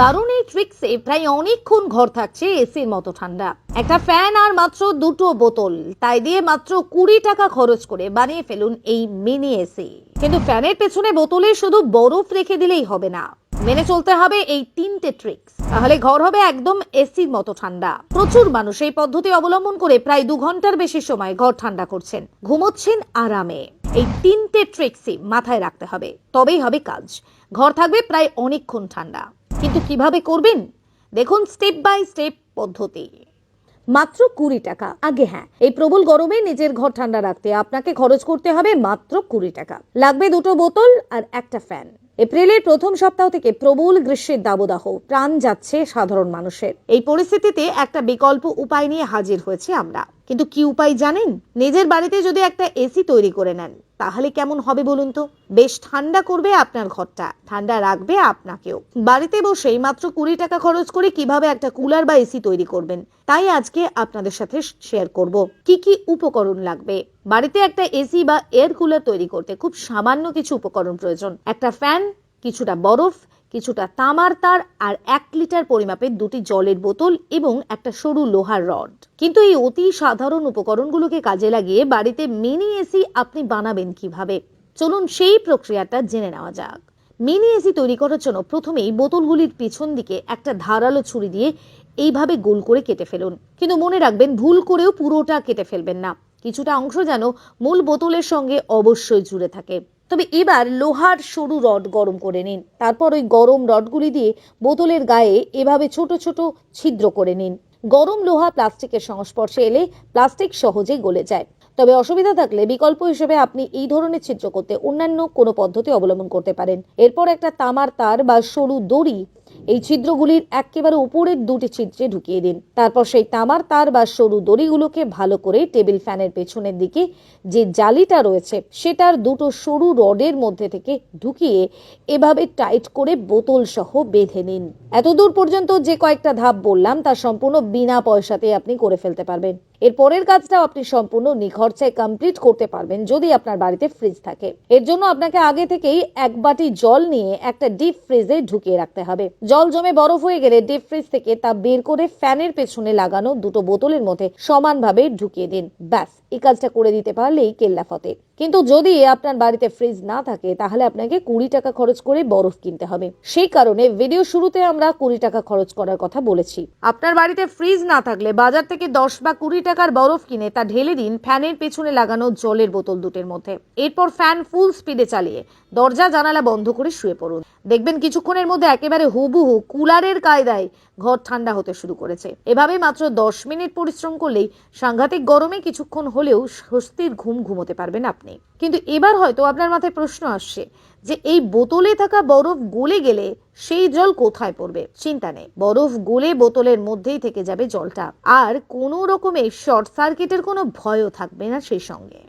দারুণ এই ট্রিক্সে প্রায় অনেকক্ষণ ঘর থাকছে এসির মতো ঠান্ডা। একটা ফ্যান আর মাত্র দুটো বোতল, তাই দিয়ে মাত্র 20 টাকা খরচ করে বানিয়ে ফেলুন এই মিনি এসি। কিন্তু ফ্যানের পেছনে বোতলে শুধু বরফ রেখে দিলেই হবে না, মেনে চলতে হবে এই 3টে ট্রিক্স, তাহলে ঘর হবে একদম এসির মতো ঠান্ডা। প্রচুর মানুষ এই পদ্ধতি অবলম্বন করে প্রায় 2 ঘন্টার বেশি সময় ঘর ঠান্ডা করছেন, ঘুমোচ্ছেন আরামে। এই 3টে ট্রিক্সই মাথায় রাখতে হবে, তবেই হবে কাজ। ঘর থাকবে প্রায় অনেকক্ষণ ঠান্ডা। কিন্তু কিভাবে করবেন দেখুন স্টেপ বাই স্টেপ পদ্ধতি। মাত্র 20 টাকা। আগে হ্যাঁ, এই প্রবল গরমে নিজের ঘর ঠান্ডা রাখতে আপনাকে খরচ করতে হবে মাত্র 20 টাকা। লাগবে 2টো বোতল আর একটা ফ্যান। এপ্রিলের প্রথম সপ্তাহ থেকে প্রবল গ্রীষ্মের দাবদাহ, প্রাণ যাচ্ছে সাধারণ মানুষের। এই পরিস্থিতিতে একটা বিকল্প উপায় নিয়ে হাজির হয়েছে আমরা। কিন্তু কি উপায় জানেন? নিজের বাড়িতে যদি একটা এসি তৈরি করে নেন, তাহলে কেমন হবে বলুন তো? বেশ ঠান্ডা করবে আপনার ঘরটা, ঠান্ডা রাখবে আপনাকেও। বাড়িতে বসেই মাত্র 20 টাকা খরচ করে কিভাবে একটা কুলার বা এসি তৈরি করবেন, তাই আজকে আপনাদের সাথে শেয়ার করব। কি কি উপকরণ লাগবে। বাড়িতে একটা এসি বা এয়ার কুলার তৈরি করতে খুব সামান্য কিছু উপকরণ প্রয়োজন। একটা ফ্যান, কিছুটা বরফ, কিছুটা তামার তার আর 1 লিটার পরিমাপের 2টি জলের বোতল এবং একটা সরু লোহার রড। কিন্তু এই অতি সাধারণ উপকরণগুলোকে কাজে লাগিয়ে বাড়িতে মিনি এসি আপনি বানাবেন কিভাবে, চলুন সেই প্রক্রিয়াটা জেনে নেওয়া যাক। মিনি এসি তৈরি করার জন্য প্রথমেই বোতলগুলির পিছন দিকে একটা ধারালো ছুরি দিয়ে এইভাবে গোল করে কেটে ফেলুন। কিন্তু মনে রাখবেন, ভুল করেও পুরোটা কেটে ফেলবেন না, কিছুটা অংশ যেন মূল বোতলের সঙ্গে অবশ্যই জুড়ে থাকে। তবে এবার লোহার সরু রড গরম করে নিন। তারপর ওই গরম রডগুলি দিয়ে বোতলের গায়ে এভাবে ছোট ছোট ছিদ্র করে নিন। গরম লোহা প্লাস্টিকের সংস্পর্শে এলে প্লাস্টিক সহজে গলে যায়। তবে অসুবিধা থাকলে বিকল্প হিসেবে আপনি এই ধরনের ছিদ্র করতে অন্যান্য কোনো পদ্ধতি অবলম্বন করতে পারেন। এরপর একটা তামার তার বা সরু দড়ি এই ছিদ্রগুলির একেবারে উপরের 2টি ছিদ্রে ঢুকিয়ে দিন। তারপর সেই তামার তার বা সরু দড়িগুলোকে ভালো করে টেবিল ফ্যানের পেছনের দিকে যে জালিটা রয়েছে সেটার 2টো সরু রডের মধ্যে থেকে ঢুকিয়ে এভাবে টাইট করে বোতল সহ বেঁধে নিন। এতদূর পর্যন্ত যে কয়েকটা ধাপ বললাম তা সম্পূর্ণ বিনা পয়সাতে আপনি করে ফেলতে পারবেন। এর পরের কাজটাও আপনি সম্পূর্ণ নিখরচায় কমপ্লিট করতে পারবেন যদি আপনার বাড়িতে ফ্রিজ থাকে। এর জন্য আপনাকে আগে থেকেই 1 বাটি জল নিয়ে একটা ডিপ ফ্রিজে ঢুকিয়ে রাখতে হবে। জল জমে বরফ হয়ে গেলে ডিপ ফ্রিজ থেকে তা বের করে ফ্যানের পেছনে লাগানো 2টো বোতলের মধ্যে সমানভাবে ঢুকিয়ে দিন। ব্যাস, এই কাজটা করে দিতে পারলেই কেল্লা ফতে। কিন্তু যদি আপনার বাড়িতে ফ্রিজ না থাকে, তাহলে আপনাকে 20 টাকা খরচ করে বরফ কিনতে হবে। সেই কারণে ভিডিও শুরুতে আমরা 20 টাকা খরচ করার কথা বলেছি। আপনার বাড়িতে ফ্রিজ না থাকলে বাজার থেকে 10 বা 20 টাকার বরফ কিনে তা ঢেলে দিন ফ্যানের পেছনে লাগানো জলের বোতল 2টির মধ্যে। এরপর ফ্যান ফুল স্পিডে চালিয়ে দরজা জানালা বন্ধ করে শুয়ে পড়ুন। দেখবেন কিছুক্ষণের মধ্যে একেবারে হুবহু কুলারের কায়দায় ঘর ঠান্ডা হতে শুরু করেছে। এভাবে মাত্র 10 মিনিট পরিশ্রম করলেই সাংঘাতিক গরমে কিছুক্ষণ হলেও স্বস্তির ঘুম ঘুমোতে পারবেন আপনি। কিন্তু এবার হয়তো আপনার মাথায় প্রশ্ন আসছে যে এই বোতলে থাকা বরফ গলে গেলে সেই জল কোথায় পড়বে? চিন্তা নেই, বরফ গলে বোতলের মধ্যেই থেকে যাবে জলটা, আর কোনো রকমের শর্ট সার্কিটের কোনো ভয়ও থাকবে না সেই সঙ্গে।